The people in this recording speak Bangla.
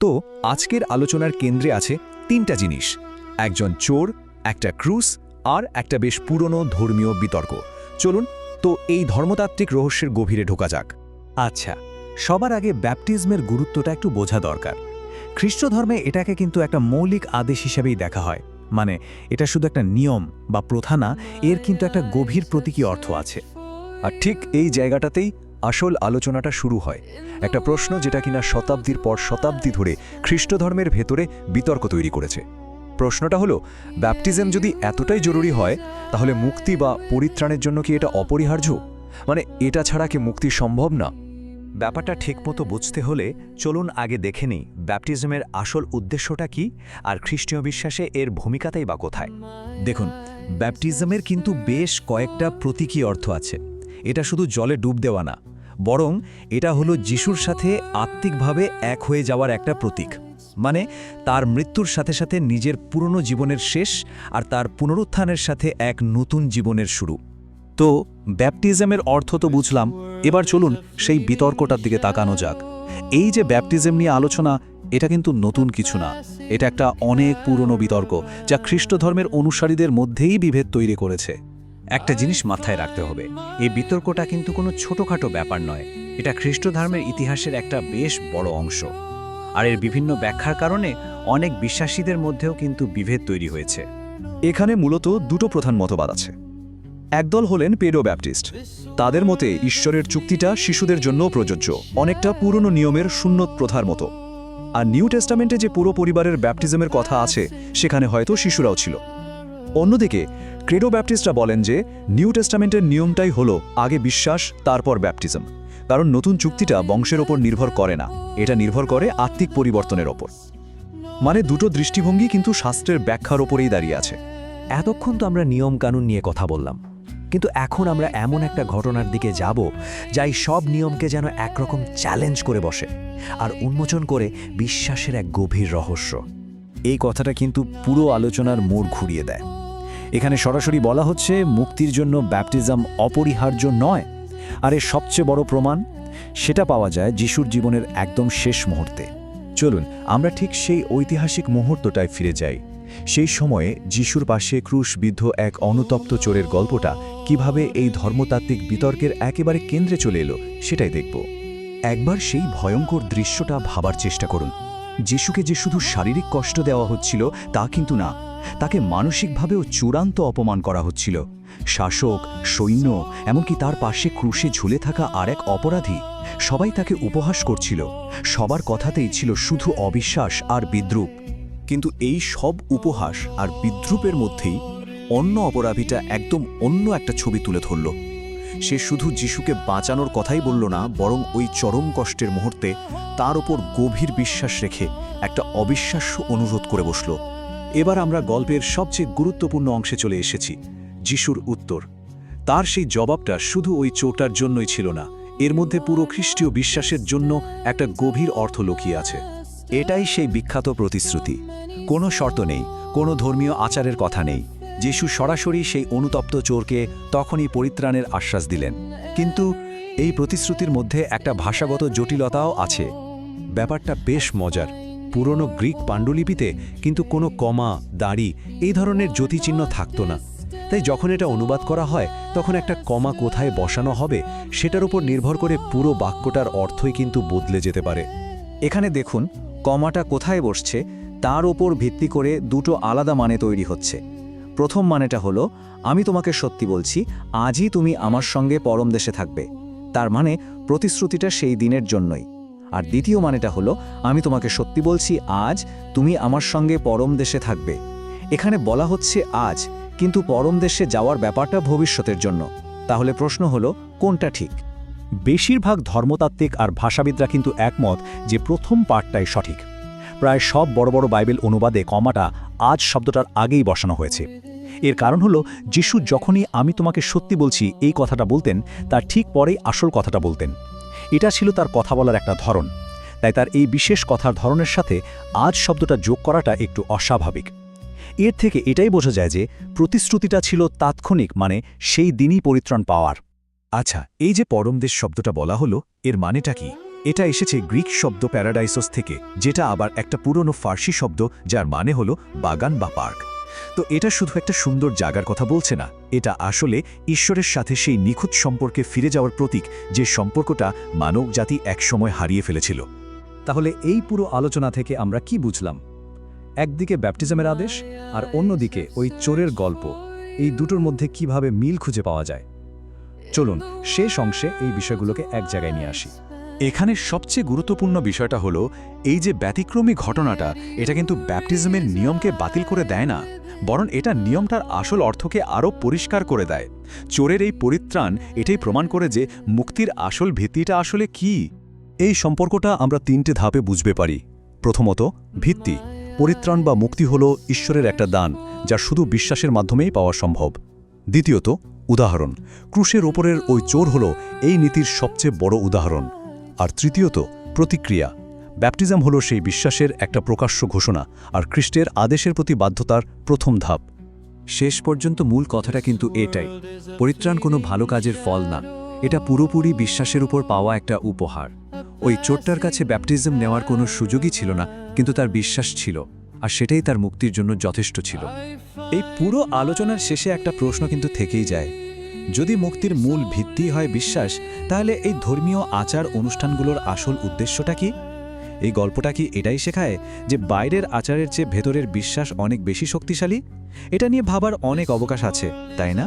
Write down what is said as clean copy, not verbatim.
তো আজকের আলোচনার কেন্দ্রে আছে তিনটা জিনিস, একজন চোর, একটা ক্রুশ আর একটা বেশ পুরনো ধর্মীয় বিতর্ক। চলুন তো এই ধর্মতাত্ত্বিক রহস্যের গভীরে ঢোকা যাক। আচ্ছা, সবার আগে ব্যাপটিজমের গুরুত্বটা একটু বোঝা দরকার। খ্রিস্ট ধর্মে এটাকে কিন্তু একটা মৌলিক আদেশ হিসেবেই দেখা হয়, মানে এটা শুধু একটা নিয়ম বা প্রথা না, এর কিন্তু একটা গভীর প্রতীকী অর্থ আছে। আর ঠিক এই জায়গাটাতেই আসল আলোচনাটা শুরু হয়, একটা প্রশ্ন যেটা কিনা শতাব্দীর পর শতাব্দী ধরে খ্রিস্ট ধর্মের ভেতরে বিতর্ক তৈরি করেছে। প্রশ্নটা হলো, ব্যাপটিজম যদি এতটাই জরুরি হয়, তাহলে মুক্তি বা পরিত্রাণের জন্য কি এটা অপরিহার্য? মানে এটা ছাড়া কি মুক্তি সম্ভব না? ব্যাপারটা ঠিকমতো বুঝতে হলে চলুন আগে দেখে নিই ব্যাপটিজমের আসল উদ্দেশ্যটা কি, আর খ্রিস্টীয় বিশ্বাসে এর ভূমিকাটাই বা কোথায়। দেখুন, ব্যাপটিজমের কিন্তু বেশ কয়েকটা প্রতীকী অর্থ আছে। এটা শুধু জলে ডুব দেওয়া না, বরং এটা হলো যিশুর সাথে আত্মিকভাবে এক হয়ে যাওয়ার একটা প্রতীক। মানে তার মৃত্যুর সাথে সাথে নিজের পুরনো জীবনের শেষ আর তার পুনরুত্থানের সাথে এক নতুন জীবনের শুরু। তো ব্যাপটিজমের অর্থ তো বুঝলাম, এবার চলুন সেই বিতর্কটার দিকে তাকানো যাক। এই যে ব্যাপটিজম নিয়ে আলোচনা, এটা কিন্তু নতুন কিছু না, এটা একটা অনেক পুরনো বিতর্ক যা খ্রিস্ট ধর্মের অনুসারীদের মধ্যেই বিভেদ তৈরি করেছে। একটা জিনিস মাথায় রাখতে হবে, এই বিতর্কটা কিন্তু কোনো ছোটখাটো ব্যাপার নয়, এটা খ্রিস্ট ধর্মের ইতিহাসের একটা বেশ বড় অংশ। আর এর বিভিন্ন ব্যাখ্যার কারণে অনেক বিশ্বাসীদের মধ্যেও কিন্তু বিভেদ তৈরি হয়েছে। এখানে মূলত দুটো প্রধান মতবাদ আছে। একদল হলেন পেডো ব্যাপটিস্ট। তাদের মতে ঈশ্বরের চুক্তিটা শিশুদের জন্যও প্রযোজ্য, অনেকটা পুরনো নিয়মের সুন্নত প্রথার মতো। আর নিউ টেস্টামেন্টে যে পুরো পরিবারের ব্যাপটিজমের কথা আছে, সেখানে হয়তো শিশুরাও ছিল। অন্যদিকে ক্রেডো ব্যাপটিস্টরা বলেন যে নিউ টেস্টামেন্টের নিয়মটাই হলো আগে বিশ্বাস, তারপর ব্যাপটিজম, কারণ নতুন চুক্তিটা বংশের ওপর নির্ভর করে না, এটা নির্ভর করে আত্মিক পরিবর্তনের ওপর। মানে দুটো দৃষ্টিভঙ্গি কিন্তু শাস্ত্রের ব্যাখ্যার ওপরেই দাঁড়িয়ে আছে। এতক্ষণ তো আমরা নিয়ম কানুন নিয়ে কথা বললাম, কিন্তু এখন আমরা এমন একটা ঘটনার দিকে যাব যা এই সব নিয়মকে যেন একরকম চ্যালেঞ্জ করে বসে আর উন্মোচন করে বিশ্বাসের এক গভীর রহস্য। এই কথাটা কিন্তু পুরো আলোচনার মোড় ঘুরিয়ে দেয়। এখানে সরাসরি বলা হচ্ছে মুক্তির জন্য ব্যাপটিজম অপরিহার্য নয়, আর এর সবচেয়ে বড় প্রমাণ সেটা পাওয়া যায় যিশুর জীবনের একদম শেষ মুহূর্তে। চলুন আমরা ঠিক সেই ঐতিহাসিক মুহূর্তটায় ফিরে যাই। সেই সময়ে যিশুর পাশে ক্রুশবিদ্ধ এক অনুতপ্ত চোরের গল্পটা কিভাবে এই ধর্মতাত্ত্বিক বিতর্কের একেবারে কেন্দ্রে চলে এলো সেটাই দেখব। একবার সেই ভয়ঙ্কর দৃশ্যটা ভাবার চেষ্টা করুন। যিশুকে যে শুধু শারীরিক কষ্ট দেওয়া হচ্ছিল তা কিন্তু না, তাকে মানসিকভাবেও চূড়ান্ত অপমান করা হচ্ছিল। শাসক, সৈন্য, এমনকি তার পাশে ক্রুশে ঝুলে থাকা আরেক অপরাধী, সবাই তাকে উপহাস করছিল। সবার কথাতেই ছিল শুধু অবিশ্বাস আর বিদ্রূপ। কিন্তু এই সব উপহাস আর বিদ্রূপের মধ্যেই অন্য অপরাধীটা একদম অন্য একটা ছবি তুলে ধরল। সে শুধু যিশুকে বাঁচানোর কথাই বলল না, বরং ওই চরম কষ্টের মুহূর্তে তার ওপর গভীর বিশ্বাস রেখে একটা অবিশ্বাস্য অনুরোধ করে বসল। এবার আমরা গল্পের সবচেয়ে গুরুত্বপূর্ণ অংশে চলে এসেছি, যিশুর উত্তর। তার সেই জবাবটা শুধু ওই চোরটার জন্যই ছিল না, এর মধ্যে পুরো খ্রিস্টীয় বিশ্বাসের জন্য একটা গভীর অর্থ লুকিয়ে আছে। এটাই সেই বিখ্যাত প্রতিশ্রুতি। কোনো শর্ত নেই, কোনো ধর্মীয় আচারের কথা নেই। যিশু সরাসরি সেই অনুতপ্ত চোরকে তখনই পরিত্রাণের আশ্বাস দিলেন। কিন্তু এই প্রতিশ্রুতির মধ্যে একটা ভাষাগত জটিলতাও আছে। ব্যাপারটা বেশ মজার। পুরনো গ্রিক পাণ্ডুলিপিতে কিন্তু কোনো কমা, দাড়ি এই ধরনের জ্যোতিচিহ্ন থাকতো না। তাই যখন এটা অনুবাদ করা হয়, তখন একটা কমা কোথায় বসানো হবে সেটার উপর নির্ভর করে পুরো বাক্যটার অর্থই কিন্তু বদলে যেতে পারে। এখানে দেখুন, কমাটা কোথায় বসছে তার ওপর ভিত্তি করে দুটো আলাদা মানে তৈরি হচ্ছে। প্রথম মানেটা হলো, আমি তোমাকে সত্যি বলছি, আজই তুমি আমার সঙ্গে পরম দেশে থাকবে। তার মানে প্রতিশ্রুতিটা সেই দিনের জন্যই। আর দ্বিতীয় মানেটা হলো, আমি তোমাকে সত্যি বলছি, আজ তুমি আমার সঙ্গে পরম দেশে থাকবে। এখানে বলা হচ্ছে আজ, কিন্তু পরম দেশে যাওয়ার ব্যাপারটা ভবিষ্যতের জন্য। তাহলে প্রশ্ন হলো, কোনটা ঠিক? বেশিরভাগ ধর্মতাত্ত্বিক আর ভাষাবিদরা কিন্তু একমত যে প্রথম পার্টটাই সঠিক। প্রায় সব বড় বড় বাইবেল অনুবাদে কমাটা আজ শব্দটার আগেই বসানো হয়েছে। এর কারণ হলো, যিশু যখনই আমি তোমাকে সত্যি বলছি এই কথাটা বলতেন, তার ঠিক পরেই আসল কথাটা বলতেন। এটা ছিল তার কথা বলার একটা ধরন। তাই তার এই বিশেষ কথার ধরনের সাথে আজ শব্দটা যোগ করাটা একটু অস্বাভাবিক। এর থেকে এটাই বোঝা যায় যে প্রতিশ্রুতিটা ছিল তাৎক্ষণিক, মানে সেই দিনই পরিত্রাণ পাওয়ার। আচ্ছা, এই যে পরম দেশ শব্দটা বলা হলো, এর মানেটা কি? এটা এসেছে গ্রিক শব্দ প্যারাডাইসস থেকে, যেটা আবার একটা পুরনো ফার্সি শব্দ যার মানে হলো বাগান বা পার্ক। তো এটা শুধু একটা সুন্দর জায়গার কথা বলছে না, এটা আসলে ঈশ্বরের সাথে সেই নিখুঁত সম্পর্কে ফিরে যাওয়ার প্রতীক, যে সম্পর্কটা মানব জাতি একসময় হারিয়ে ফেলেছিল। তাহলে এই পুরো আলোচনা থেকে আমরা কি বুঝলাম? একদিকে ব্যাপটিজমের আদেশ আর অন্যদিকে ওই চোরের গল্প, এই দুটোর মধ্যে কিভাবে মিল খুঁজে পাওয়া যায়। চলুন শেষ অংশে এই বিষয়গুলোকে এক জায়গায় নিয়ে আসি। এখানে সবচেয়ে গুরুত্বপূর্ণ বিষয়টা হলো এই যে ব্যতিক্রমী ঘটনাটা, এটা কিন্তু ব্যাপটিজমের নিয়মকে বাতিল করে দেয় না, বরং এটা নিয়মটার আসল অর্থকে আরও পরিষ্কার করে দেয়। চোরের এই পরিত্রাণ এটাই প্রমাণ করে যে মুক্তির আসল ভিত্তিটা আসলে কি। এই সম্পর্কটা আমরা 3টে ধাপে বুঝতে পারি। প্রথমত, ভিত্তি। পরিত্রাণ বা মুক্তি হল ঈশ্বরের একটা দান, যা শুধু বিশ্বাসের মাধ্যমেই পাওয়া সম্ভব। দ্বিতীয়ত, উদাহরণ। ক্রুশের ওপরের ওই চোর হল এই নীতির সবচেয়ে বড় উদাহরণ। আর তৃতীয়ত, প্রতিক্রিয়া। ব্যাপটিজম হল সেই বিশ্বাসের একটা প্রকাশ্য ঘোষণা, আর খ্রিস্টের আদেশের প্রতি বাধ্যতার প্রথম ধাপ। শেষ পর্যন্ত মূল কথাটা কিন্তু এটাই, পরিত্রাণ কোনো ভালো কাজের ফল না, এটা পুরোপুরি বিশ্বাসের উপর পাওয়া একটা উপহার। ওই চোরটার কাছে ব্যাপটিজম নেওয়ার কোনো সুযোগই ছিল না, কিন্তু তার বিশ্বাস ছিল, আর সেটাই তার মুক্তির জন্য যথেষ্ট ছিল। এই পুরো আলোচনার শেষে একটা প্রশ্ন কিন্তু থেকেই যায়, যদি মুক্তির মূল ভিত্তি হয় বিশ্বাস, তাহলে এই ধর্মীয় আচার অনুষ্ঠানগুলোর আসল উদ্দেশ্যটা কি? এই গল্পটা কি এটাই শেখায় যে বাইরের আচারের চেয়ে ভেতরের বিশ্বাস অনেক বেশি শক্তিশালী? এটা নিয়ে ভাবার অনেক অবকাশ আছে, তাই না?